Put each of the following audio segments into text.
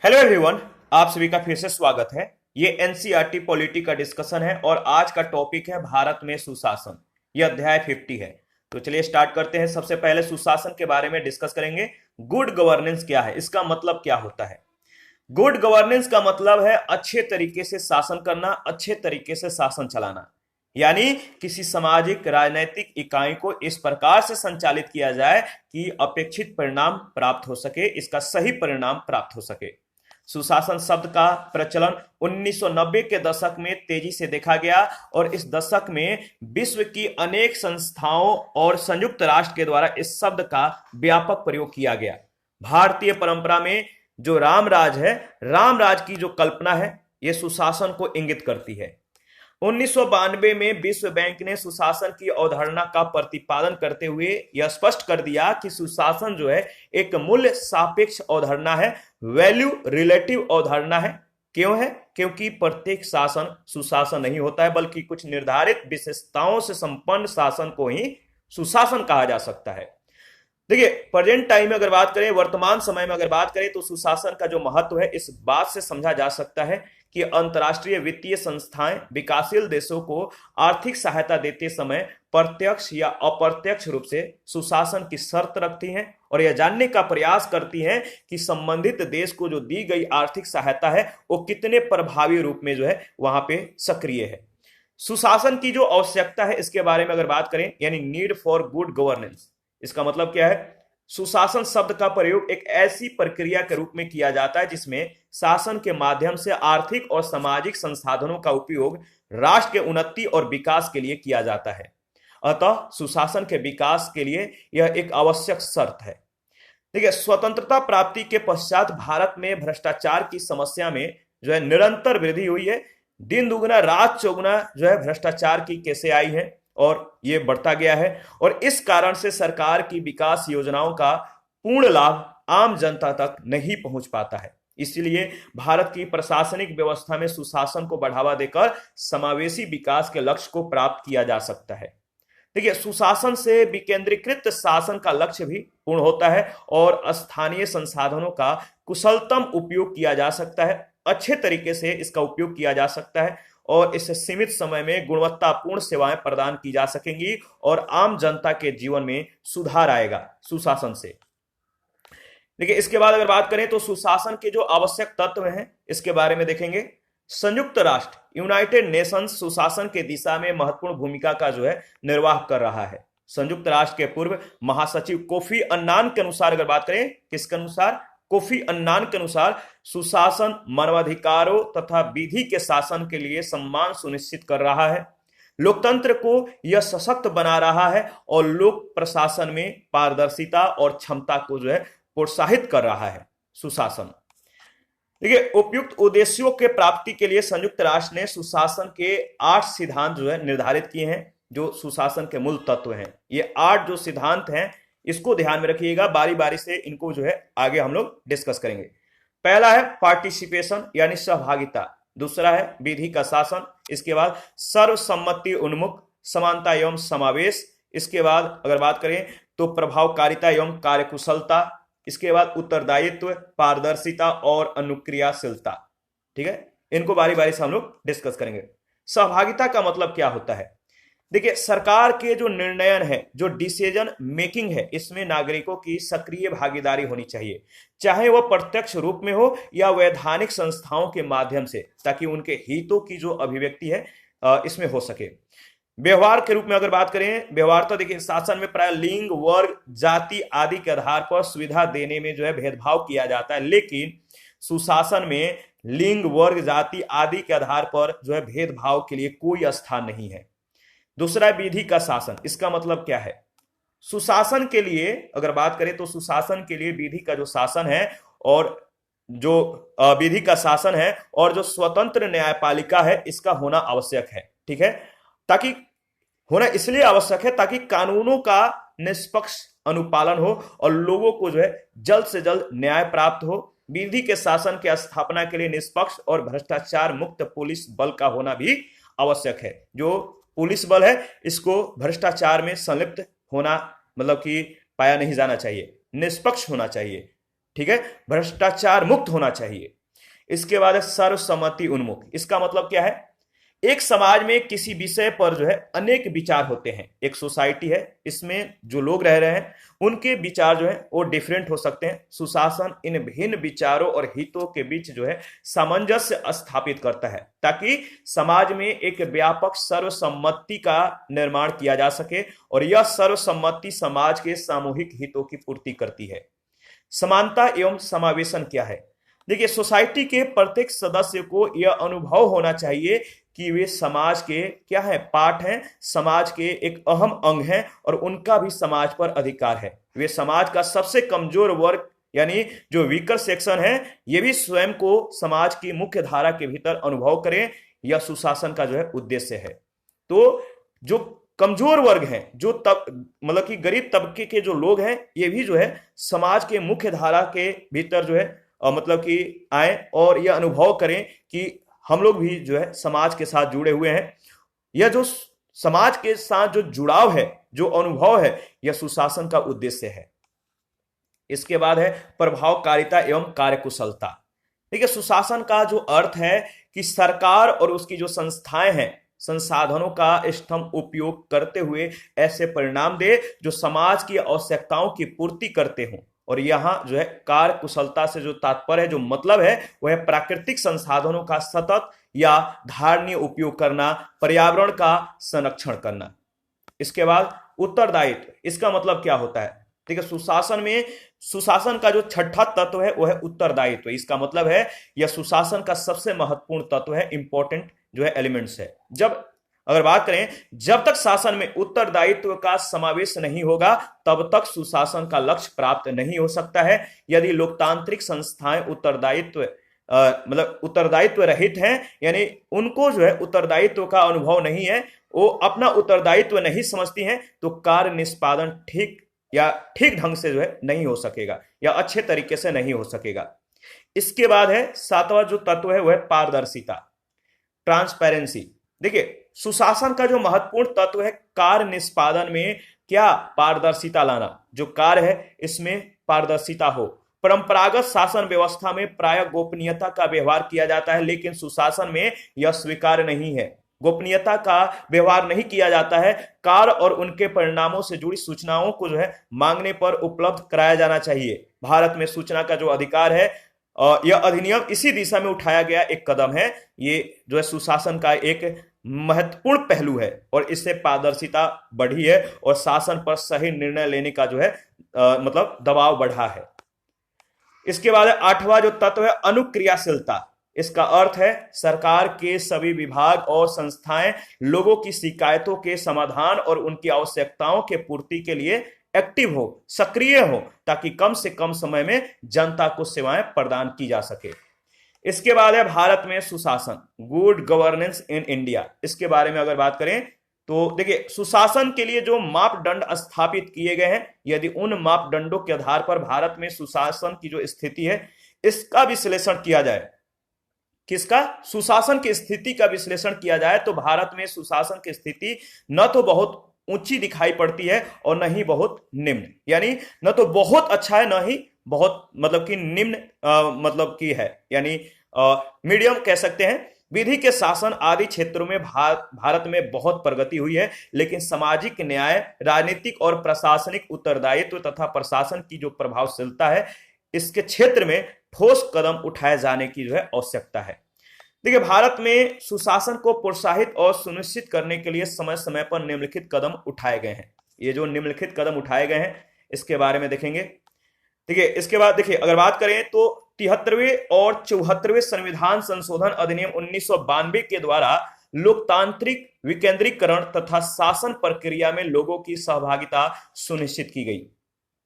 Hello everyone, आप सभी का फिर से स्वागत है। ये एनसीईआरटी पॉलिटी का डिस्कशन है और आज का टॉपिक है भारत में सुशासन। ये अध्याय 50 है। तो चलिए स्टार्ट करते हैं। सबसे पहले सुशासन के बारे में डिस्कस करेंगे। गुड गवर्नेंस क्या है, इसका मतलब क्या होता है। गुड गवर्नेंस का मतलब है अच्छे तरीके से शासन करना, अच्छे तरीके से शासन चलाना। यानी किसी सामाजिक राजनीतिक इकाई को इस प्रकार से संचालित किया जाए कि अपेक्षित परिणाम प्राप्त हो सके, इसका सही परिणाम प्राप्त हो सके। सुशासन शब्द का प्रचलन 1990 के दशक में तेजी से देखा गया और इस दशक में विश्व की अनेक संस्थाओं और संयुक्त राष्ट्र के द्वारा इस शब्द का व्यापक प्रयोग किया गया। भारतीय परंपरा में जो रामराज है, रामराज की जो कल्पना है, यह सुशासन को इंगित करती है। 1992 में विश्व बैंक ने सुशासन की अवधारणा का प्रतिपादन करते हुए यह स्पष्ट कर दिया कि सुशासन जो है एक मूल्य सापेक्ष अवधारणा है, वैल्यू रिलेटिव अवधारणा है। क्यों है? क्योंकि प्रत्येक शासन सुशासन नहीं होता है, बल्कि कुछ निर्धारित विशेषताओं से संपन्न शासन को ही सुशासन कहा जा सकता है। देखिए, प्रेजेंट टाइम में अगर बात करें, वर्तमान समय में अगर बात करें, तो सुशासन का जो महत्व है इस बात से समझा जा सकता है कि अंतर्राष्ट्रीय वित्तीय संस्थाएं विकासशील देशों को आर्थिक सहायता देते समय प्रत्यक्ष या अप्रत्यक्ष रूप से सुशासन की शर्त रखती हैं और यह जानने का प्रयास करती हैं कि संबंधित देश को जो दी गई आर्थिक सहायता है वो कितने प्रभावी रूप में जो है वहां पे सक्रिय है। सुशासन की जो आवश्यकता है इसके बारे में अगर बात करें, यानी नीड फॉर गुड गवर्नेंस, इसका मतलब क्या है? सुशासन शब्द का प्रयोग एक ऐसी प्रक्रिया के रूप में किया जाता है जिसमें शासन के माध्यम से आर्थिक और सामाजिक संसाधनों का उपयोग राष्ट्र के उन्नति और विकास के लिए किया जाता है। अतः सुशासन के विकास के लिए यह एक आवश्यक शर्त है। देखिए, स्वतंत्रता प्राप्ति के पश्चात भारत में भ्रष्टाचार की समस्या में जो है निरंतर वृद्धि हुई है। दिन दुगना रात चौगुना जो है भ्रष्टाचार की केसें आई हैं और ये बढ़ता गया है और इस कारण से सरकार की विकास योजनाओं का पूर्ण लाभ आम जनता तक नहीं पहुंच पाता है। इसलिए भारत की प्रशासनिक व्यवस्था में सुशासन को बढ़ावा देकर समावेशी विकास के लक्ष्य को प्राप्त किया जा सकता है। देखिए, सुशासन से विकेंद्रीकृत शासन का लक्ष्य भी पूर्ण होता है और स्थानीय संसाधनों का कुशलतम उपयोग किया जा सकता है। अच्छे तरीके से इसका उपयोग किया जा सकता है और इससे सीमित समय में गुणवत्तापूर्ण सेवाएं प्रदान की जा सकेंगी और आम जनता के जीवन में सुधार आएगा सुशासन से। देखिए, इसके बाद अगर बात करें तो सुशासन के जो आवश्यक तत्व हैं इसके बारे में देखेंगे। संयुक्त राष्ट्र यूनाइटेड नेशंस सुशासन के दिशा में महत्वपूर्ण भूमिका का जो है निर्वाह कर रहा है। संयुक्त राष्ट्र के पूर्व महासचिव कोफी अन्नान के अनुसार अगर बात करें, किसके अनुसार? कोफी अन्नान के अनुसार सुशासन मानवाधिकारों तथा विधि के शासन के लिए सम्मान सुनिश्चित कर रहा है, लोकतंत्र को यह सशक्त बना रहा है और लोक प्रशासन में पारदर्शिता और क्षमता को जो है प्रोत्साहित कर रहा है सुशासन। देखिए, उपयुक्त उद्देश्यों के प्राप्ति के लिए संयुक्त राष्ट्र ने सुशासन के 8 सिद्धांत जो है निर्धारित किए हैं, जो सुशासन के मूल तत्व हैं। ये 8 जो सिद्धांत हैं इसको ध्यान में रखिएगा, बारी बारी से इनको जो है आगे हम लोग डिस्कस करेंगे। पहला है पार्टिसिपेशन यानी सहभागिता, दूसरा है विधि का शासन, इसके बाद सर्वसम्मति उन्मुख समानता एवं समावेश, इसके बाद अगर बात करें तो प्रभावकारिता एवं कार्यकुशलता, इसके बाद उत्तरदायित्व, पारदर्शिता और अनुक्रियाशीलता। ठीक है, इनको बारी बारी से हम लोग डिस्कस करेंगे। सहभागिता का मतलब क्या होता है? देखिए, सरकार के जो निर्णय है, जो डिसीजन मेकिंग है, इसमें नागरिकों की सक्रिय भागीदारी होनी चाहिए, चाहे वह प्रत्यक्ष रूप में हो या वैधानिक संस्थाओं के माध्यम से, ताकि उनके हितों की जो अभिव्यक्ति है इसमें हो सके। व्यवहार के रूप में अगर बात करें, व्यवहार तो देखिए शासन में प्राय लिंग, वर्ग, जाति आदि के आधार पर सुविधा देने में जो है भेदभाव किया जाता है, लेकिन सुशासन में लिंग, वर्ग, जाति आदि के आधार पर जो है भेदभाव के लिए कोई स्थान नहीं है। दूसरा विधि का शासन, इसका मतलब क्या है? सुशासन के लिए अगर बात करें तो सुशासन के लिए विधि का जो शासन है और जो विधि का शासन है और जो स्वतंत्र न्यायपालिका है, इसका होना आवश्यक है। ठीक है, ताकि होना इसलिए आवश्यक है ताकि कानूनों का निष्पक्ष अनुपालन हो और लोगों को जो है जल्द से जल्द न्याय प्राप्त हो। विधि के शासन की स्थापना के लिए निष्पक्ष और भ्रष्टाचार मुक्त पुलिस बल का होना भी आवश्यक है। जो पुलिस बल है इसको भ्रष्टाचार में संलिप्त होना मतलब कि पाया नहीं जाना चाहिए, निष्पक्ष होना चाहिए। ठीक है, भ्रष्टाचार मुक्त होना चाहिए। इसके बाद है सर्वसम्मति उन्मुख। इसका मतलब क्या है? एक समाज में किसी विषय पर जो है अनेक विचार होते हैं। एक सोसाइटी है, इसमें जो लोग रह रहे हैं उनके विचार जो है वो डिफरेंट हो सकते हैं। सुशासन इन भिन्न विचारों और हितों के बीच जो है सामंजस्य स्थापित करता है ताकि समाज में एक व्यापक सर्वसम्मति का निर्माण किया जा सके, और यह सर्वसम्मति समाज के सामूहिक हितों की पूर्ति करती है। समानता एवं समावेशन क्या है? देखिए, सोसाइटी के प्रत्येक सदस्य को यह अनुभव होना चाहिए कि वे समाज के क्या है, पार्ट हैं, समाज के एक अहम अंग हैं और उनका भी समाज पर अधिकार है। वे समाज का सबसे कमजोर वर्ग यानी जो वीकर सेक्शन है, ये भी स्वयं को समाज की मुख्य धारा के भीतर अनुभव करें। यह सुशासन का जो है उद्देश्य है। तो जो कमजोर वर्ग हैं, जो मतलब कि गरीब तबके के जो लोग हैं, ये भी जो है समाज के मुख्य धारा के भीतर जो है मतलब कि आए और यह अनुभव करें कि हम लोग भी जो है समाज के साथ जुड़े हुए हैं। यह जो समाज के साथ जो जुड़ाव है, जो अनुभव है, यह सुशासन का उद्देश्य है। इसके बाद है प्रभावकारिता एवं कार्यकुशलता। ठीक है, सुशासन का जो अर्थ है कि सरकार और उसकी जो संस्थाएं हैं, संसाधनों का स्तम उपयोग करते हुए ऐसे परिणाम दे जो समाज की आवश्यकताओं की पूर्ति करते हों। और यहां जो है कार्य कुशलता से जो तात्पर्य है, जो मतलब है, वह है प्राकृतिक संसाधनों का सतत या धारणीय उपयोग करना, पर्यावरण का संरक्षण करना। इसके बाद उत्तरदायित्व। इसका मतलब क्या होता है? ठीक है, सुशासन में सुशासन का जो छठा तत्व है वह है उत्तरदायित्व। इसका मतलब है यह सुशासन का सबसे महत्वपूर्ण तत्व है, इंपॉर्टेंट जो है एलिमेंट्स है। अगर बात करें, जब तक शासन में उत्तरदायित्व का समावेश नहीं होगा तब तक सुशासन का लक्ष्य प्राप्त नहीं हो सकता है। यदि लोकतांत्रिक संस्थाएं उत्तरदायित्व रहित हैं, यानी उनको जो है उत्तरदायित्व का अनुभव नहीं है, वो अपना उत्तरदायित्व नहीं समझती हैं, तो कार्य निष्पादन ठीक ढंग से जो है नहीं हो सकेगा या अच्छे तरीके से नहीं हो सकेगा। इसके बाद है सातवां जो तत्व है वह है पारदर्शिता, ट्रांसपेरेंसी। देखिए, सुशासन का जो महत्वपूर्ण तत्व है कार्य निष्पादन में क्या, पारदर्शिता लाना। जो कार्य है इसमें पारदर्शिता हो। परंपरागत शासन व्यवस्था में प्रायः गोपनीयता का व्यवहार किया जाता है, लेकिन सुशासन में यह स्वीकार्य नहीं है। गोपनीयता का व्यवहार नहीं किया जाता है। कार्य और उनके परिणामों से जुड़ी सूचनाओं को जो है मांगने पर उपलब्ध कराया जाना चाहिए। भारत में सूचना का जो अधिकार है, यह अधिनियम इसी दिशा में उठाया गया एक कदम है। ये जो है सुशासन का एक महत्वपूर्ण पहलू है और इससे पारदर्शिता बढ़ी है और शासन पर सही निर्णय लेने का जो है मतलब दबाव बढ़ा है। इसके बाद आठवां जो तत्व है अनुक्रियाशीलता। इसका अर्थ है सरकार के सभी विभाग और संस्थाएं लोगों की शिकायतों के समाधान और उनकी आवश्यकताओं के पूर्ति के लिए एक्टिव हो, सक्रिय हो, ताकि कम से कम समय में जनता को सेवाएं प्रदान की जा सके। इसके बाद है भारत में सुशासन, गुड गवर्नेंस इन इंडिया। इसके बारे में अगर बात करें तो देखिए, सुशासन के लिए जो मापदंड स्थापित किए गए हैं, यदि उन मापदंडों के आधार पर भारत में सुशासन की जो स्थिति है इसका विश्लेषण किया जाए, किसका, सुशासन की स्थिति का विश्लेषण किया जाए, तो भारत में सुशासन की स्थिति न तो बहुत ऊंची दिखाई पड़ती है और न ही बहुत निम्न, यानी न तो बहुत अच्छा है न ही बहुत मतलब कि निम्न मतलब की है, यानी मीडियम कह सकते हैं। विधि के शासन आदि क्षेत्रों में भारत में बहुत प्रगति हुई है, लेकिन सामाजिक न्याय, राजनीतिक और प्रशासनिक उत्तरदायित्व तथा प्रशासन की जो प्रभावशीलता है, इसके क्षेत्र में ठोस कदम उठाए जाने की जो है आवश्यकता है। देखिए, भारत में सुशासन को प्रोत्साहित और सुनिश्चित करने के लिए समय समय पर निम्नलिखित कदम उठाए गए हैं। ये जो निम्नलिखित कदम उठाए गए हैं इसके बारे में देखेंगे। ठीक है, इसके बाद देखिए, अगर बात करें तो 73वें और 74वें संविधान संशोधन अधिनियम 1992 के द्वारा लोकतांत्रिक विकेंद्रीकरण तथा शासन प्रक्रिया में लोगों की सहभागिता सुनिश्चित की गई।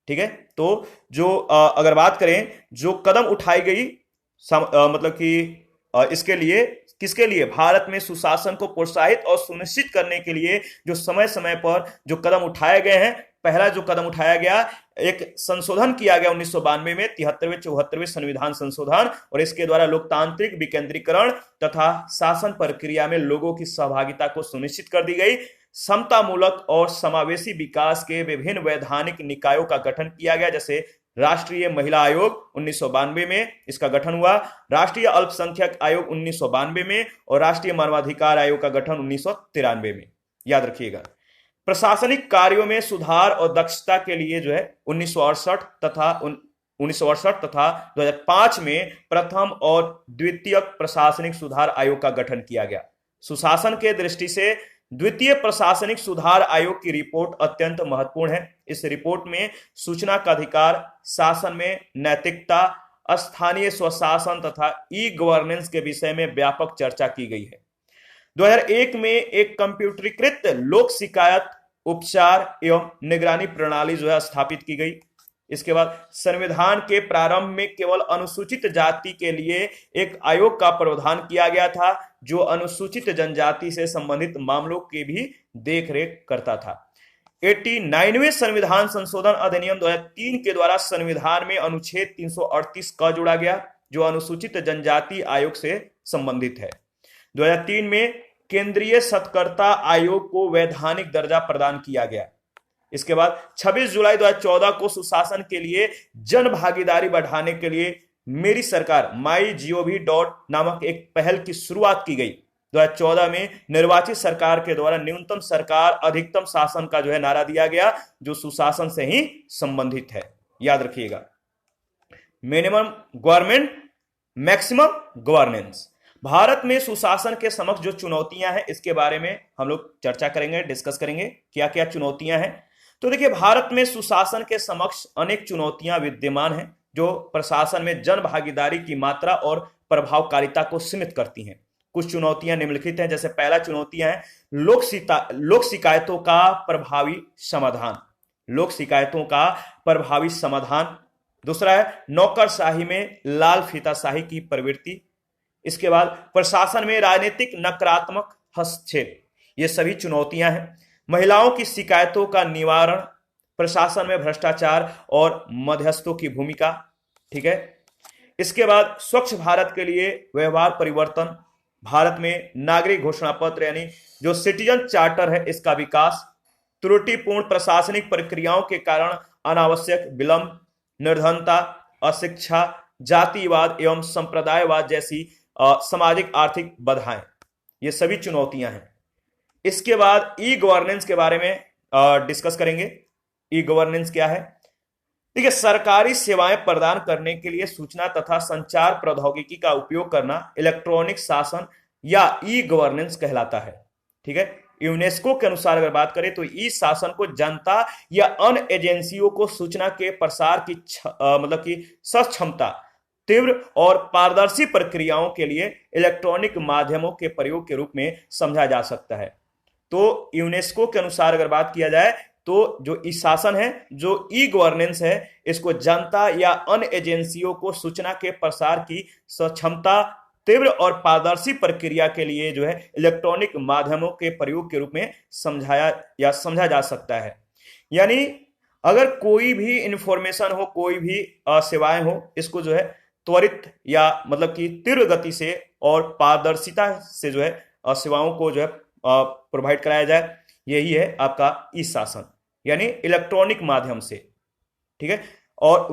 ठीक है, तो जो अगर बात करें जो कदम उठाई गई मतलब कि इसके लिए, किसके लिए, भारत में सुशासन को प्रोत्साहित और सुनिश्चित करने के लिए जो समय समय पर जो कदम उठाए गए हैं। पहला जो कदम उठाया गया, एक संशोधन किया गया 1992 में 73वें 74वें संविधान संशोधन, और इसके द्वारा लोकतांत्रिक विकेंद्रीकरण तथा शासन प्रक्रिया में लोगों की सहभागिता को सुनिश्चित कर दी गई। समतामूलक और समावेशी विकास के विभिन्न वैधानिक निकायों का गठन किया गया, जैसे राष्ट्रीय महिला आयोग 1992 में इसका गठन हुआ, राष्ट्रीय अल्पसंख्यक आयोग 1992 में और राष्ट्रीय मानवाधिकार आयोग का गठन 1993 में। याद रखिएगा। प्रशासनिक कार्यों में सुधार और दक्षता के लिए जो है 1968 तथा 2005 में प्रथम और द्वितीय प्रशासनिक सुधार आयोग का गठन किया गया। सुशासन के दृष्टि से द्वितीय प्रशासनिक सुधार आयोग की रिपोर्ट अत्यंत महत्वपूर्ण है। इस रिपोर्ट में सूचना का अधिकार, शासन में नैतिकता, स्थानीय स्वशासन तथा ई गवर्नेंस के विषय में व्यापक चर्चा की गई है। 2001 में एक कंप्यूटरीकृत लोक शिकायत उपचार एवं निगरानी प्रणाली जो है स्थापित की गई। इसके बाद संविधान के प्रारंभ में केवल अनुसूचित जाति के लिए एक आयोग का प्रावधान किया गया था, जो अनुसूचित जनजाति से संबंधित मामलों की भी देखरेख करता था। 89वें संविधान संशोधन अधिनियम 2003 के द्वारा संविधान में अनुच्छेद 338 का जोड़ा गया, जो अनुसूचित जनजाति आयोग से संबंधित है। 2003 में केंद्रीय सत्कर्ता आयोग को वैधानिक दर्जा प्रदान किया गया। इसके बाद 26 जुलाई 2014 को सुशासन के लिए जन भागीदारी बढ़ाने के लिए मेरी सरकार MyGov नामक एक पहल की शुरुआत की गई। 2014 में निर्वाचित सरकार के द्वारा न्यूनतम सरकार अधिकतम शासन का जो है नारा दिया गया, जो सुशासन से ही संबंधित है। याद रखिएगा। Minimum government, maximum governance. Bharat में सुशासन के समक्ष जो चुनौतियां हैं, इसके बारे में हम लोग चर्चा करेंगे, डिस्कस करेंगे क्या क्या चुनौतियां हैं। तो देखिए, भारत में सुशासन के समक्ष अनेक चुनौतियां विद्यमान हैं, जो प्रशासन में जन भागीदारी की मात्रा और प्रभावकारिता को सीमित करती हैं। कुछ चुनौतियां निम्नलिखित हैं। जैसे पहला चुनौतियां है लोक शिकायतों का प्रभावी समाधान। लोक शिकायतों का प्रभावी समाधान। दूसरा है नौकरशाही में लाल फीताशाही की प्रवृत्ति। इसके बाद प्रशासन में राजनीतिक नकारात्मक हस्तक्षेप। ये सभी चुनौतियां हैं। महिलाओं की शिकायतों का निवारण, प्रशासन में भ्रष्टाचार और मध्यस्थों की भूमिका। ठीक है। इसके बाद स्वच्छ भारत के लिए व्यवहार परिवर्तन, भारत में नागरिक घोषणा पत्र यानी जो सिटीजन चार्टर है, इसका विकास, त्रुटिपूर्ण प्रशासनिक प्रक्रियाओं के कारण अनावश्यक विलंब, निर्धनता, अशिक्षा, जातिवाद एवं संप्रदायवाद जैसी सामाजिक आर्थिक बाधाएं, ये सभी चुनौतियां हैं। इसके बाद ई गवर्नेंस के बारे में डिस्कस करेंगे। ई गवर्नेंस क्या है? ठीक है, सरकारी सेवाएं प्रदान करने के लिए सूचना तथा संचार प्रौद्योगिकी का उपयोग करना इलेक्ट्रॉनिक शासन या ई गवर्नेंस कहलाता है। ठीक है। यूनेस्को के अनुसार अगर बात करें तो ई शासन को जनता या अन्य एजेंसियों को सूचना के प्रसार की मतलब की सक्षमता, तीव्र और पारदर्शी प्रक्रियाओं के लिए इलेक्ट्रॉनिक माध्यमों के प्रयोग के रूप में समझा जा सकता है। तो यूनेस्को के अनुसार अगर बात किया जाए तो जो ई शासन है, जो ई गवर्नेंस है, इसको जनता या अन्य एजेंसियों को सूचना के प्रसार की सक्षमता, तीव्र और पारदर्शी प्रक्रिया के लिए जो है इलेक्ट्रॉनिक माध्यमों के प्रयोग के रूप में समझा जा सकता है। यानी अगर कोई भी इंफॉर्मेशन हो, कोई भी सेवाएं हो, इसको जो है त्वरित या मतलब कि तीव्र गति से और पारदर्शिता से जो है सेवाओं को जो है प्रोवाइड कराया जाए, यही है आपका ई शासन, यानी इलेक्ट्रॉनिक माध्यम से। ठीक है। और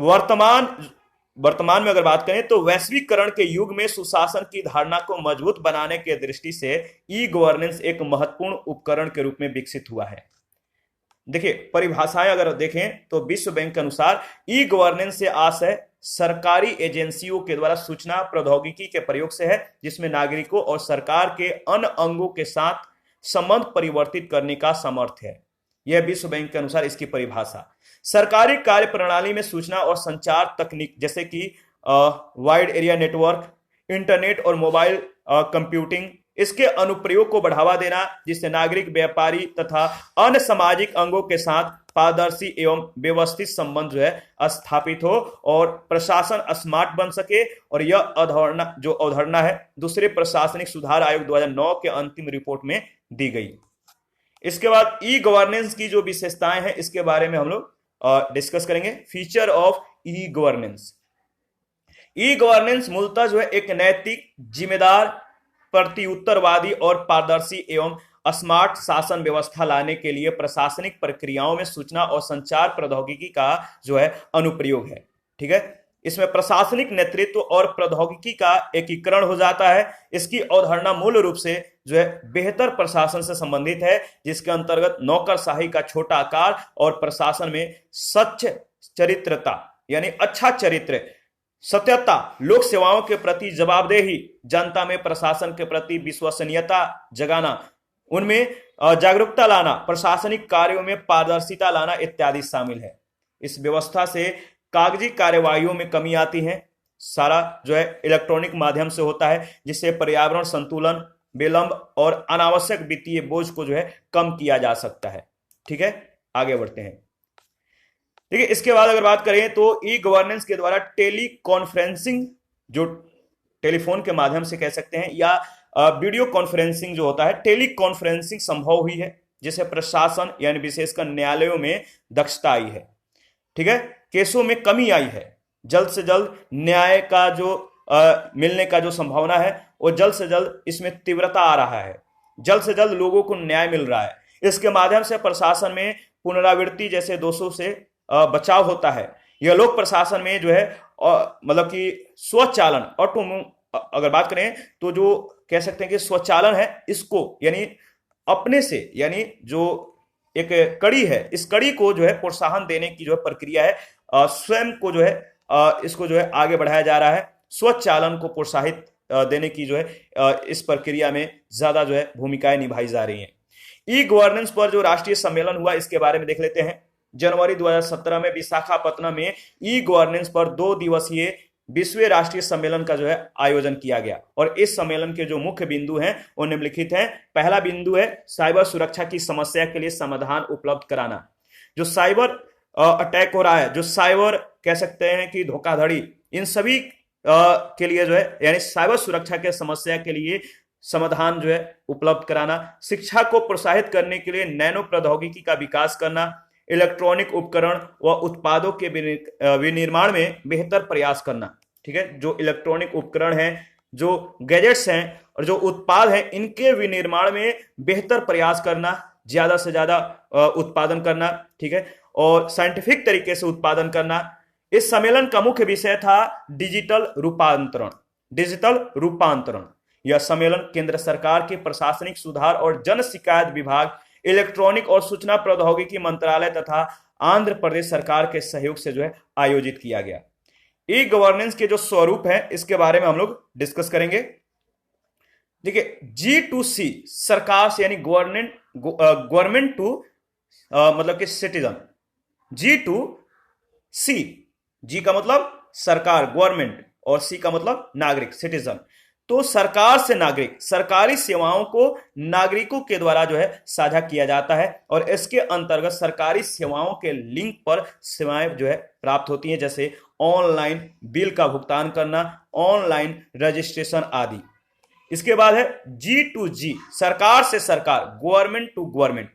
वर्तमान में अगर बात करें तो वैश्वीकरण के युग में सुशासन की धारणा को मजबूत बनाने के दृष्टि से ई गवर्नेंस एक महत्वपूर्ण उपकरण के रूप में विकसित हुआ है। देखिए, परिभाषाएं अगर देखें तो विश्व बैंक के अनुसार ई गवर्नेंस से आशय सरकारी एजेंसियों के द्वारा सूचना प्रौद्योगिकी के प्रयोग से है, जिसमें नागरिकों और सरकार के अन्य अंगों के साथ संबंध परिवर्तित करने का सामर्थ्य है। यह विश्व बैंक के अनुसार इसकी परिभाषा। सरकारी कार्य प्रणाली में सूचना और संचार तकनीक जैसे कि वाइड एरिया नेटवर्क, इंटरनेट और मोबाइल कंप्यूटिंग, इसके अनुप्रयोग को बढ़ावा देना, जिससे नागरिक, व्यापारी तथा अन्य सामाजिक अंगों के साथ पारदर्शी एवं व्यवस्थित संबंध जो है स्थापित हो और प्रशासन स्मार्ट बन सके। और यह अवधारणा है दूसरे प्रशासनिक सुधार आयोग 2009 के अंतिम रिपोर्ट में दी गई। इसके बाद ई गवर्नेंस की जो विशेषताएं हैं, इसके बारे में हम लोग डिस्कस करेंगे। Feature of e governance. E governance मूलतः जो है एक नैतिक, जिम्मेदार, प्रत्युत्तरवादी और पारदर्शी एवं स्मार्ट शासन व्यवस्था लाने के लिए प्रशासनिक प्रक्रियाओं में सूचना और संचार प्रौद्योगिकी का जो है अनुप्रयोग है। ठीक है, इसमें प्रशासनिक नेतृत्व और प्रौद्योगिकी का एकीकरण हो जाता है। इसकी अवधारणा मूल रूप से जो है बेहतर प्रशासन से संबंधित है, जिसके अंतर्गत नौकरशाही का छोटा आकार और प्रशासन में सच्च चरित्रता यानी अच्छा चरित्र, सत्यता, लोक सेवाओं के प्रति जवाबदेही, जनता में प्रशासन के प्रति विश्वसनीयता जगाना, उनमें जागरूकता लाना, प्रशासनिक कार्यों में पारदर्शिता लाना इत्यादि शामिल है। इस व्यवस्था से कागजी कार्यवाहियों में कमी आती है। सारा जो है इलेक्ट्रॉनिक माध्यम से होता है, जिससे पर्यावरण संतुलन, विलंब और अनावश्यक वित्तीय बोझ को जो है कम किया जा सकता है। ठीक है, आगे बढ़ते हैं। ठीक है, इसके बाद अगर बात करें तो ई गवर्नेंस के द्वारा टेली कॉन्फ्रेंसिंग, जो टेलीफोन के माध्यम से कह सकते हैं, या वीडियो कॉन्फ्रेंसिंग जो होता है, टेली कॉन्फ्रेंसिंग संभव हुई है, जिससे प्रशासन यानी विशेषकर न्यायालयों में दक्षता आई है। ठीक है, केसों में कमी आई है, जल्द से जल्द न्याय का जो मिलने का जो संभावना है वो जल्द से जल्द इसमें तीव्रता आ रहा है, जल्द से जल्द लोगों को न्याय मिल रहा है। इसके माध्यम से प्रशासन में पुनरावृत्ति जैसे दोषों से बचाव होता है। यह लोक प्रशासन में जो है मतलब कि स्वचालन, अगर बात करें तो जो कह सकते हैं कि स्वचालन है, इसको यानी अपने से, यानी जो एक कड़ी है, इस कड़ी को जो है प्रोत्साहन देने की जो है प्रक्रिया है, स्वयं को जो है इसको जो है आगे बढ़ाया जा रहा है। स्वचालन को प्रोत्साहित देने की जो है इस प्रक्रिया में ज्यादा जो है भूमिकाएं निभाई जा रही हैं। ई गवर्नेंस पर जो राष्ट्रीय सम्मेलन हुआ, इसके बारे में देख लेते हैं। जनवरी 2017 में विशाखापत्तनम में ई गवर्नेंस पर 2 दिवसीय 20वें राष्ट्रीय सम्मेलन का जो है आयोजन किया गया, और इस सम्मेलन के जो मुख्य बिंदु हैं वो निम्नलिखित हैं। पहला बिंदु है साइबर सुरक्षा की समस्या के लिए समाधान उपलब्ध कराना। जो साइबर अटैक हो रहा है, जो साइबर कह सकते हैं कि धोखाधड़ी, इन सभी के लिए जो है यानी साइबर सुरक्षा के समस्या के लिए समाधान जो है उपलब्ध कराना। शिक्षा को प्रोत्साहित करने के लिए नैनो प्रौद्योगिकी का विकास करना। इलेक्ट्रॉनिक उपकरण व उत्पादों के विनिर्माण में बेहतर प्रयास करना। ठीक है, जो इलेक्ट्रॉनिक उपकरण हैं, जो गैजेट्स हैं और जो उत्पाद हैं, इनके विनिर्माण में बेहतर प्रयास करना, ज्यादा से ज्यादा उत्पादन करना। ठीक है, और साइंटिफिक तरीके से उत्पादन करना। इस सम्मेलन का मुख्य विषय था डिजिटल रूपांतरण। डिजिटल रूपांतरण यह सम्मेलन केंद्र सरकार के प्रशासनिक सुधार और जन शिकायत विभाग, इलेक्ट्रॉनिक और सूचना प्रौद्योगिकी मंत्रालय तथा आंध्र प्रदेश सरकार के सहयोग से जो है आयोजित किया गया। ई गवर्नेंस के जो स्वरूप है, इसके बारे में हम लोग डिस्कस करेंगे। देखिए, G2C सरकार से यानी गवर्नमेंट टू मतलब कि सिटीजन। G2C, G का मतलब सरकार गवर्नमेंट और C का मतलब नागरिक सिटीजन। तो सरकार से नागरिक, सरकारी सेवाओं को नागरिकों के द्वारा जो है साझा किया जाता है, और इसके अंतर्गत सरकारी सेवाओं के लिंक पर सेवाएं जो है प्राप्त होती हैं, जैसे ऑनलाइन बिल का भुगतान करना, ऑनलाइन रजिस्ट्रेशन आदि। इसके बाद है G2G सरकार से सरकार, गवर्नमेंट टू गवर्नमेंट,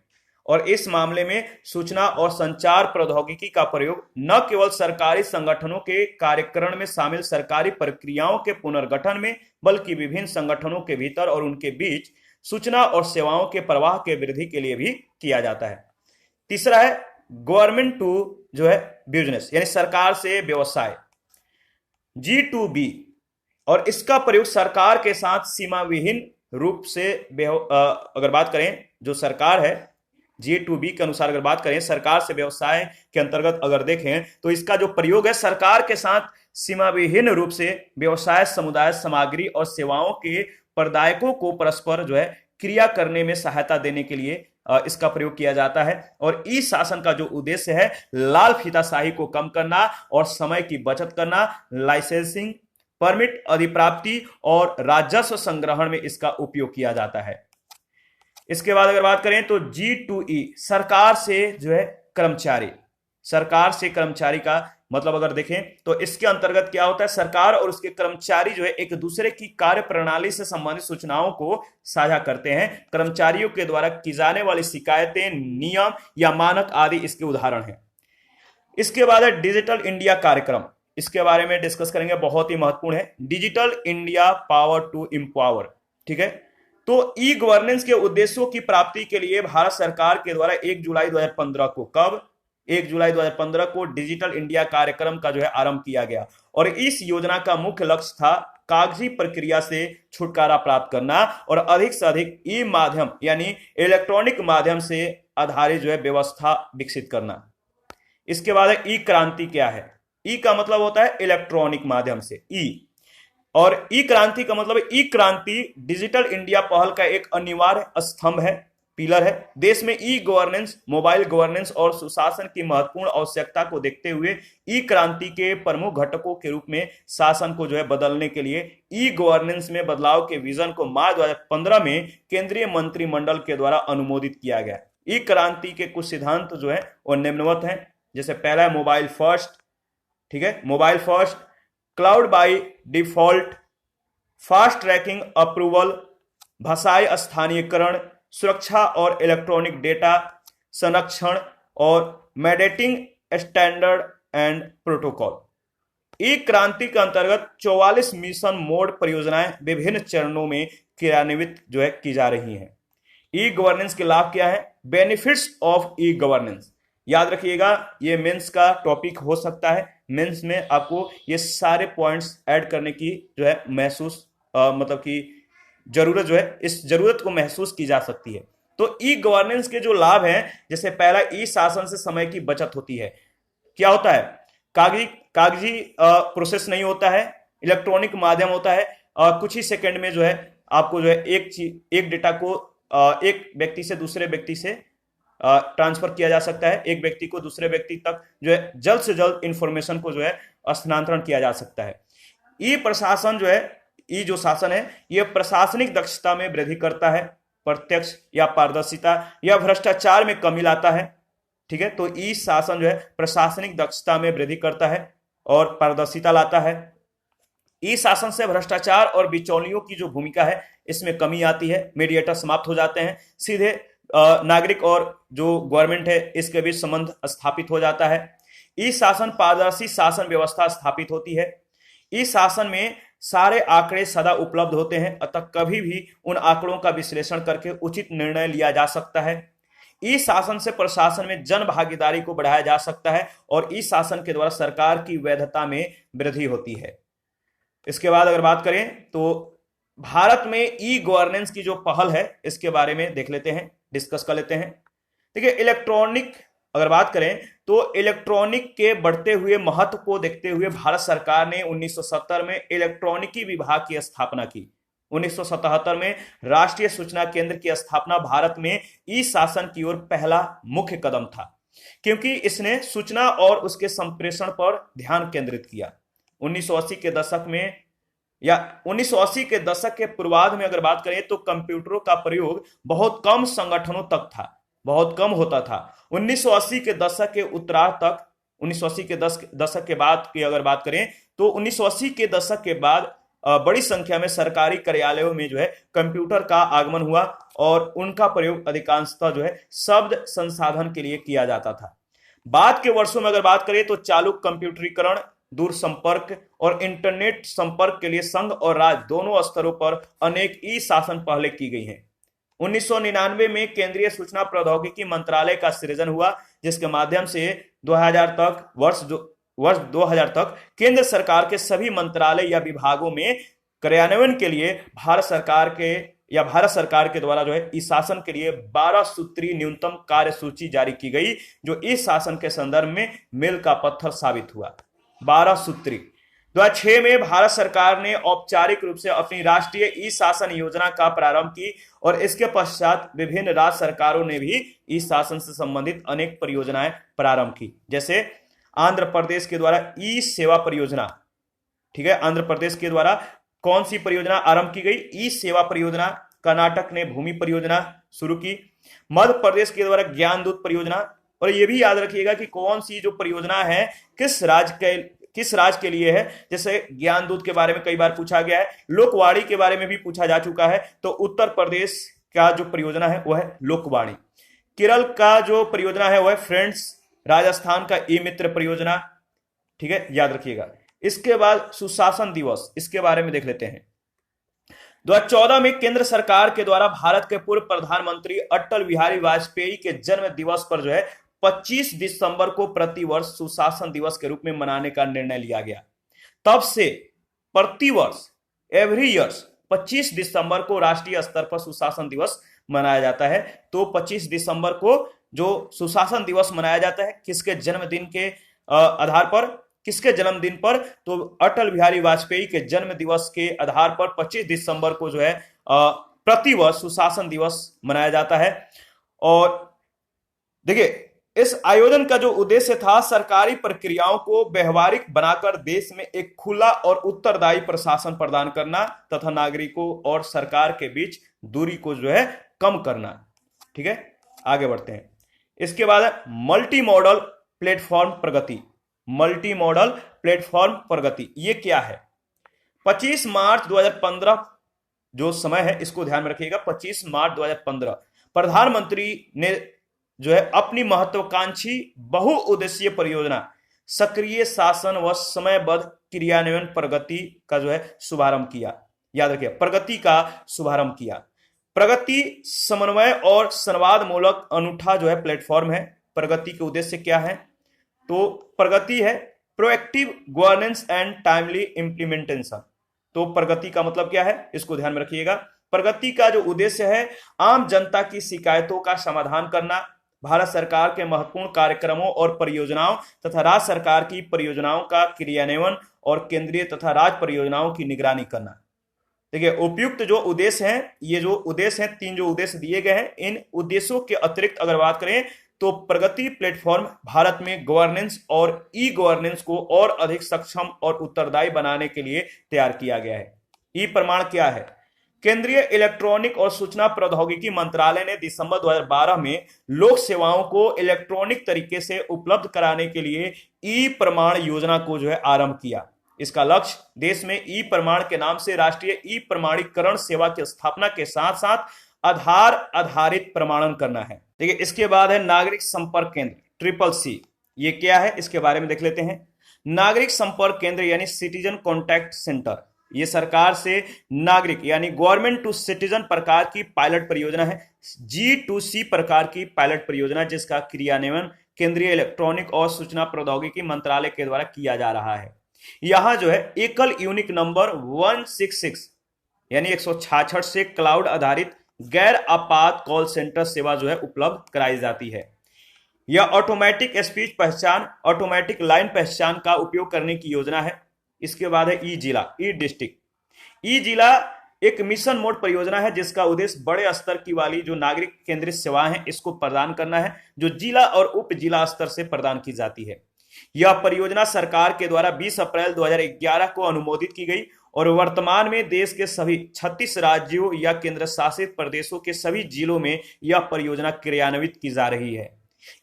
और इस मामले में सूचना और संचार प्रौद्योगिकी का प्रयोग न केवल सरकारी संगठनों के कार्यक्रम में शामिल सरकारी प्रक्रियाओं के पुनर्गठन में, बल्कि विभिन्न संगठनों के भीतर और उनके बीच सूचना और सेवाओं के प्रवाह के वृद्धि के लिए भी किया जाता है। तीसरा है गवर्नमेंट टू जो है बिजनेस, यानी सरकार से व्यवसाय, G2B, और इसका प्रयोग सरकार के साथ सीमा विहीन रूप से अगर बात करें, जो सरकार है G2B के अनुसार अगर बात करें, सरकार से व्यवसाय के अंतर्गत अगर देखें तो इसका जो प्रयोग है सरकार के साथ सीमा विहीन रूप से व्यवसाय, समुदाय, सामग्री और सेवाओं के प्रदायकों को परस्पर जो है क्रिया करने में सहायता देने के लिए इसका प्रयोग किया जाता है। और ई शासन का जो उद्देश्य है लाल फीताशाही को कम करना और समय की बचत करना, लाइसेंसिंग, परमिट अधिप्राप्ति और राजस्व संग्रहण में इसका उपयोग किया जाता है। इसके बाद अगर बात करें तो G2E सरकार से जो है कर्मचारी, सरकार से कर्मचारी का मतलब अगर देखें तो इसके अंतर्गत क्या होता है, सरकार और उसके कर्मचारी जो है एक दूसरे की कार्य प्रणाली से संबंधित सूचनाओं को साझा करते हैं। कर्मचारियों के द्वारा की जाने वाली शिकायतें, नियम या मानक आदि इसके उदाहरण हैं। इसके बाद है डिजिटल इंडिया कार्यक्रम, इसके बारे में डिस्कस करेंगे, बहुत ही महत्वपूर्ण है। Digital India power to empower. ठीक है, तो ई गवर्नेंस के उद्देश्यों की प्राप्ति के लिए भारत सरकार के द्वारा 1 जुलाई 2015 को, कब, 1 जुलाई 2015 को डिजिटल इंडिया कार्यक्रम का जो है आरंभ किया गया। और इस योजना का मुख्य लक्ष्य था कागजी प्रक्रिया से छुटकारा प्राप्त करना और अधिक से अधिक ई माध्यम यानी इलेक्ट्रॉनिक माध्यम से आधारित जो है व्यवस्था विकसित करना। इसके बाद ई क्रांति क्या है? ई का मतलब होता है इलेक्ट्रॉनिक माध्यम से, ई, और ई क्रांति का मतलब ई क्रांति डिजिटल इंडिया पहल का एक अनिवार्य स्तंभ है, पिलर है। देश में ई गवर्नेंस, मोबाइल गवर्नेंस और सुशासन की महत्वपूर्ण आवश्यकता को देखते हुए ई क्रांति के प्रमुख घटकों के रूप में शासन को जो है बदलने के लिए ई गवर्नेंस में बदलाव के विजन को मार्च 2015 में केंद्रीय मंत्रिमंडल के द्वारा अनुमोदित किया गया। ई क्रांति के कुछ सिद्धांत जो है वो निम्नवत हैं। जैसे पहला है मोबाइल फर्स्ट, ठीक है, mobile first, cloud by default, fast tracking approval, भाषाई स्थानीयकरण, सुरक्षा और इलेक्ट्रॉनिक डेटा संरक्षण और mandating standard and protocol. E क्रांति के अंतर्गत 44 मिशन मोड परियोजनाएं विभिन्न चरणों में क्रियान्वित जो है की जा रही हैं। ई गवर्नेंस के लाभ क्या है? बेनिफिट्स ऑफ ई गवर्नेंस, याद रखिएगा ये मेंस का टॉपिक हो सकता है। मेंस में आपको ये सारे पॉइंट्स ऐड करने की जो है महसूस मतलब कि जरूरत जो है, इस जरूरत को महसूस की जा सकती है। तो ई गवर्नेंस के जो लाभ हैं, जैसे पहला, ई शासन से समय की बचत होती है। क्या होता है? कागजी प्रोसेस नहीं होता है, इलेक्ट्रॉनिक माध्यम होता है। कुछ ही सेकंड में जो है आपको जो है एक डेटा को एक व्यक्ति से दूसरे व्यक्ति से ट्रांसफर किया जा सकता है। एक व्यक्ति को दूसरे व्यक्ति तक जो है जल्द से जल्द इंफॉर्मेशन को जो है स्थानांतरण किया जा सकता है। ई प्रशासन जो है, ई जो शासन है, यह प्रशासनिक दक्षता में वृद्धि करता है, प्रत्यक्ष या पारदर्शिता या भ्रष्टाचार में कमी लाता है। ठीक है, तो ई शासन जो है प्रशासनिक दक्षता में वृद्धि करता है और पारदर्शिता लाता है। ई शासन से भ्रष्टाचार और बिचौलियों की जो भूमिका है इसमें कमी आती है, मीडिएटर समाप्त हो जाते हैं, सीधे नागरिक और जो गवर्नमेंट है इसके बीच संबंध स्थापित हो जाता है। ई शासन पारदर्शी शासन व्यवस्था स्थापित होती है। इस शासन में सारे आंकड़े सदा उपलब्ध होते हैं, अतः कभी भी उन आंकड़ों का विश्लेषण करके उचित निर्णय लिया जा सकता है। इस शासन से प्रशासन में जन भागीदारी को बढ़ाया जा सकता है और इस शासन के द्वारा सरकार की वैधता में वृद्धि होती है। इसके बाद अगर बात करें तो भारत में ई गवर्नेंस की जो पहल है इसके बारे में देख लेते हैं, डिस्कस कर लेते हैं। देखिए, इलेक्ट्रॉनिक अगर बात करें तो इलेक्ट्रॉनिक के बढ़ते हुए महत्व को देखते हुए भारत सरकार ने 1970 में इलेक्ट्रॉनिकी विभाग की स्थापना की। 1977 में राष्ट्रीय सूचना केंद्र की स्थापना भारत में ई शासन की ओर पहला मुख्य कदम था, क्योंकि इसने सूचना और उसके संप्रेषण पर ध्यान केंद्रित किया। 1980 के दशक में या 1980 के दशक के पूर्वार्ध में अगर बात करें तो कंप्यूटरों का प्रयोग बहुत कम संगठनों तक था, बहुत कम होता था। 1980 के दशक के उत्तरार्ध तक, 1980 के दशक के बाद की अगर बात करें तो 1980 के दशक के बाद बड़ी संख्या में सरकारी कार्यालयों में जो है कंप्यूटर का आगमन हुआ और उनका प्रयोग अधिकांशतः जो है शब्द संसाधन के लिए किया जाता था। बाद के वर्षों में अगर बात करें तो चालू कंप्यूटरीकरण, दूर संपर्क और इंटरनेट संपर्क के लिए संघ और राज्य दोनों स्तरों पर अनेक ई शासन पहले की गई हैं। 1999 में केंद्रीय सूचना प्रौद्योगिकी मंत्रालय का सृजन हुआ, जिसके माध्यम से 2000 तक वर्ष 2000 तक केंद्र सरकार के सभी मंत्रालय या विभागों में कार्यान्वयन के लिए भारत सरकार के द्वारा जो है इस शासन के लिए 12 सूत्री न्यूनतम कार्यसूची जारी की गई, जो इस शासन के संदर्भ में मील का पत्थर साबित हुआ। 12 सूत्री। 2006 में भारत सरकार ने औपचारिक रूप से अपनी राष्ट्रीय ई शासन योजना का प्रारंभ की और इसके पश्चात विभिन्न राज्य सरकारों ने भी ई शासन से संबंधित अनेक परियोजनाएं प्रारंभ की। जैसे आंध्र प्रदेश के द्वारा ई सेवा परियोजना, ठीक है, आंध्र प्रदेश के द्वारा कौन सी परियोजना आरंभ की गई? ई सेवा परियोजना। कर्नाटक ने भूमि परियोजना शुरू की। मध्य प्रदेश के द्वारा ज्ञान दूत परियोजना। और यह भी याद रखिएगा कि कौन सी जो परियोजना है किस राज्य के लिए है। जैसे ज्ञान दूत के बारे में कई बार पूछा गया है, लोकवाणी के बारे में भी पूछा जा चुका है। तो उत्तर प्रदेश का जो परियोजना है वह है लोकवाणी। केरल का जो परियोजना है वह है फ्रेंड्स। राजस्थान का ई मित्र परियोजना, ठीक है, याद रखिएगा। इसके बाद सुशासन दिवस, इसके बारे में देख लेते हैं। 2014 में केंद्र सरकार के द्वारा भारत के पूर्व प्रधानमंत्री अटल बिहारी वाजपेयी के जन्म दिवस पर जो है 25 दिसंबर को प्रतिवर्ष सुशासन दिवस के रूप में मनाने का निर्णय लिया गया। तब से प्रतिवर्ष एवरी ईयर्स 25 दिसंबर को राष्ट्रीय स्तर पर सुशासन दिवस मनाया जाता है। तो 25 दिसंबर को जो सुशासन दिवस मनाया जाता है किसके जन्मदिन के आधार पर, किसके जन्मदिन पर, तो अटल बिहारी वाजपेयी के जन्म दिवस के आधार पर 25 दिसंबर को जो है प्रतिवर्ष सुशासन दिवस मनाया जाता है। और देखिए, इस आयोजन का जो उद्देश्य था सरकारी प्रक्रियाओं को व्यवहारिक बनाकर देश में एक खुला और उत्तरदायी प्रशासन प्रदान करना तथा नागरिकों और सरकार के बीच दूरी को जो है कम करना। ठीक है, आगे बढ़ते हैं। इसके बाद मल्टी मॉडल प्लेटफॉर्म प्रगति। मल्टी मॉडल प्लेटफॉर्म प्रगति ये क्या है? 25 मार्च 2015 जो समय है इसको ध्यान में रखिएगा। 25 मार्च 2015 प्रधानमंत्री ने जो है अपनी महत्वाकांक्षी बहुउद्देशीय परियोजना सक्रिय शासन व समयबद्ध क्रियान्वयन प्रगति का जो है शुभारंभ किया। याद रखिए, प्रगति का शुभारंभ किया। प्रगति समन्वय और संवाद मूलक अनूठा जो है प्लेटफॉर्म है। प्रगति के उद्देश्य क्या है? तो प्रगति है proactive governance and timely implementation. तो प्रगति का मतलब क्या है इसको ध्यान में रखिएगा। प्रगति का जो उद्देश्य है आम जनता की शिकायतों का समाधान करना, भारत सरकार के महत्वपूर्ण कार्यक्रमों और परियोजनाओं तथा राज्य सरकार की परियोजनाओं का क्रियान्वयन और केंद्रीय तथा राज्य परियोजनाओं की निगरानी करना। देखिए, उपयुक्त जो उद्देश्य हैं, ये जो उद्देश्य हैं, 3 जो उद्देश्य दिए गए हैं, इन उद्देश्यों के अतिरिक्त अगर बात करें तो प्रगति प्लेटफॉर्म भारत में गवर्नेंस और ई गवर्नेंस को और अधिक सक्षम और उत्तरदायी बनाने के लिए तैयार किया गया है। ई प्रमाण क्या है? केंद्रीय इलेक्ट्रॉनिक और सूचना प्रौद्योगिकी मंत्रालय ने दिसंबर 2012 में लोक सेवाओं को इलेक्ट्रॉनिक तरीके से उपलब्ध कराने के लिए ई प्रमाण योजना को जो है आरंभ किया। इसका लक्ष्य देश में ई प्रमाण के नाम से राष्ट्रीय ई प्रमाणीकरण सेवा की स्थापना के साथ साथ आधार आधारित प्रमाणन करना है। देखिए, इसके बाद है नागरिक संपर्क केंद्र CCC। ये क्या है इसके बारे में देख लेते हैं। नागरिक संपर्क केंद्र यानी सिटीजन कॉन्टैक्ट सेंटर, ये सरकार से नागरिक यानी गवर्नमेंट टू सिटीजन प्रकार की पायलट परियोजना है। G2C प्रकार की पायलट परियोजना जिसका क्रियान्वयन केंद्रीय इलेक्ट्रॉनिक और सूचना प्रौद्योगिकी मंत्रालय के द्वारा किया जा रहा है। यहां जो है एकल यूनिक नंबर 166 यानी 166 से क्लाउड आधारित गैर आपात कॉल सेंटर सेवा जो है उपलब्ध कराई जाती है। यह ऑटोमेटिक स्पीच पहचान, ऑटोमेटिक लाइन पहचान का उपयोग करने की योजना है। इसके बाद है ई जिला, ई डिस्ट्रिक्ट। ई जिला एक मिशन मोड परियोजना है जिसका उद्देश्य बड़े स्तर की वाली जो नागरिक केंद्रित सेवाएं हैं इसको प्रदान करना है, जो जिला और उप जिला स्तर से प्रदान की जाती है। यह परियोजना सरकार के द्वारा 20 अप्रैल 2011 को अनुमोदित की गई और वर्तमान में देश के सभी 36 राज्यों या केंद्र शासित प्रदेशों के सभी जिलों में यह परियोजना क्रियान्वित की जा रही है।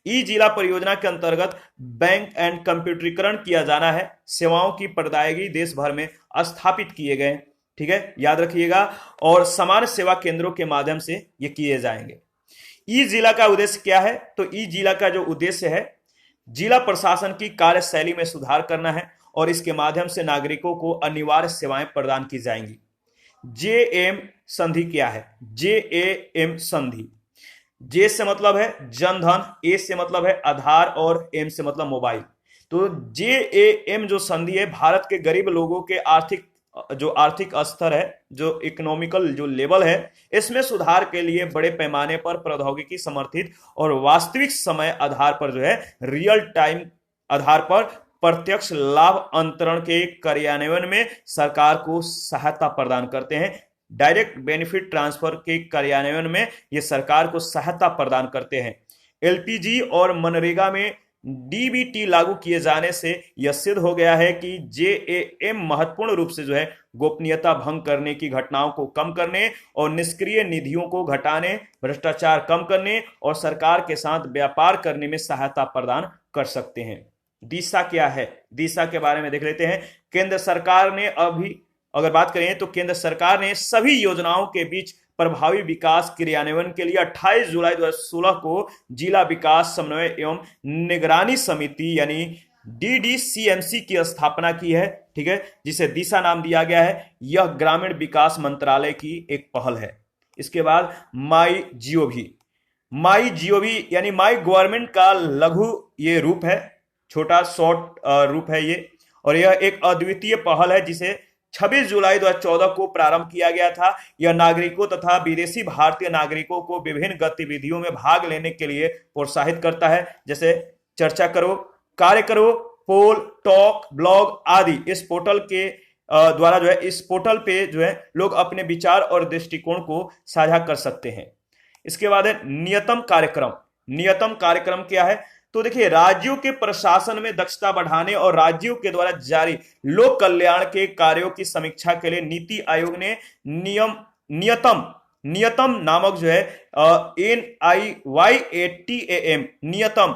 ई जिला परियोजना के अंतर्गत बैंक एंड कंप्यूटरीकरण किया जाना है। सेवाओं की प्रदायगी देश भर में स्थापित किए गए, ठीक है, याद रखिएगा, और समान सेवा केंद्रों के माध्यम से ये किए जाएंगे। ई जिला का उद्देश्य क्या है? तो ई जिला का जो उद्देश्य है जिला प्रशासन की कार्यशैली में सुधार करना है और इसके माध्यम से नागरिकों को अनिवार्य सेवाएं प्रदान की जाएंगी। JAM संधि क्या है? JAM संधि, जे से मतलब है जनधन, ए से मतलब है आधार और एम से मतलब मोबाइल। तो JAM जो संधि है भारत के गरीब लोगों के आर्थिक स्तर है, जो इकोनॉमिकल जो लेवल है, इसमें सुधार के लिए बड़े पैमाने पर प्रौद्योगिकी समर्थित और वास्तविक समय आधार पर जो है रियल टाइम आधार पर प्रत्यक्ष लाभ अंतरण के कार्यान्वयन में सरकार को सहायता प्रदान करते हैं। डायरेक्ट बेनिफिट ट्रांसफर के कार्यान्वयन में ये सरकार को सहायता प्रदान करते हैं। LPG और मनरेगा में DBT लागू किए जाने से यह सिद्ध हो गया है कि JAM महत्वपूर्ण रूप से जो है गोपनीयता भंग करने की घटनाओं को कम करने और निष्क्रिय निधियों को घटाने, भ्रष्टाचार कम करने और सरकार के साथ व्यापार करने में सहायता प्रदान कर सकते हैं। दिशा क्या है? दिशा के बारे में देख लेते हैं। केंद्र सरकार ने अगर बात करें तो केंद्र सरकार ने सभी योजनाओं के बीच प्रभावी विकास क्रियान्वयन के लिए 28 जुलाई 2016 को जिला विकास समन्वय एवं निगरानी समिति यानी DDCMC की स्थापना की है, ठीक है, जिसे दिशा नाम दिया गया है। यह ग्रामीण विकास मंत्रालय की एक पहल है। इसके बाद माई जीओवी यानी माई गवर्नमेंट का लघु ये रूप है, छोटा शॉर्ट रूप है ये, और यह एक अद्वितीय पहल है जिसे 26 जुलाई 2014 को प्रारंभ किया गया था। यह नागरिकों तथा विदेशी भारतीय नागरिकों को विभिन्न गतिविधियों में भाग लेने के लिए प्रोत्साहित करता है, जैसे चर्चा करो, कार्य करो, पोल, टॉक, ब्लॉग आदि। इस पोर्टल के द्वारा जो है, इस पोर्टल पे जो है लोग अपने विचार और दृष्टिकोण को साझा कर सकते हैं। इसके बाद है नियतम कार्यक्रम। नियतम कार्यक्रम क्या है? तो देखिए, राज्यों के प्रशासन में दक्षता बढ़ाने और राज्यों के द्वारा जारी लोक कल्याण के कार्यों की समीक्षा के लिए नीति आयोग ने नियतम नामक जो है NIYATAM नियतम,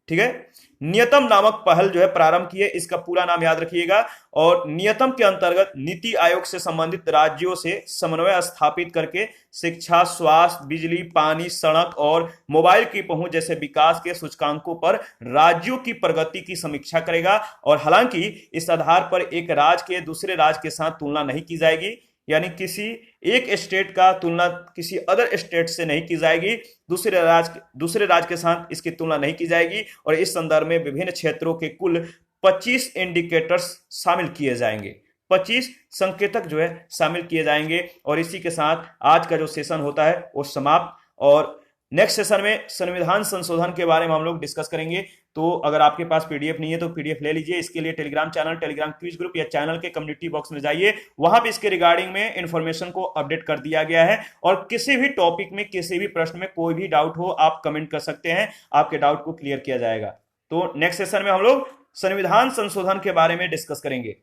ठीक है, नियतम नामक पहल जो है प्रारंभ की है। इसका पूरा नाम याद रखिएगा। और नियतम के अंतर्गत नीति आयोग से संबंधित राज्यों से समन्वय स्थापित करके शिक्षा, स्वास्थ्य, बिजली, पानी, सड़क और मोबाइल की पहुंच जैसे विकास के सूचकांकों पर राज्यों की प्रगति की समीक्षा करेगा। और हालांकि इस आधार पर एक राज्य के दूसरे राज्य के साथ तुलना नहीं की जाएगी, यानी किसी एक स्टेट का तुलना किसी अदर स्टेट से नहीं की जाएगी, दूसरे राज्य के साथ इसकी तुलना नहीं की जाएगी। और इस संदर्भ में विभिन्न क्षेत्रों के कुल 25 इंडिकेटर्स शामिल किए जाएंगे, 25 संकेतक जो है शामिल किए जाएंगे। और इसी के साथ आज का जो सेशन होता है वो समाप्त। और नेक्स्ट सेशन में संविधान संशोधन के बारे में हम लोग डिस्कस करेंगे। तो अगर आपके पास पीडीएफ नहीं है तो पीडीएफ ले लीजिए। इसके लिए Telegram channel, Telegram quiz group या चैनल के कम्युनिटी बॉक्स में जाइए, वहां पे इसके रिगार्डिंग में इंफॉर्मेशन को अपडेट कर दिया गया है। और किसी भी टॉपिक में, किसी भी प्रश्न में कोई भी डाउट हो आप कमेंट कर सकते हैं, आपके डाउट को क्लियर किया जाएगा। तो नेक्स्ट सेशन में हम लोग संविधान संशोधन के बारे में डिस्कस करेंगे।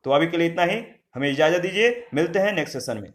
तो अभी के लिए इतना ही, हमें इजाजत दीजिए, मिलते हैं नेक्स्ट सेशन में।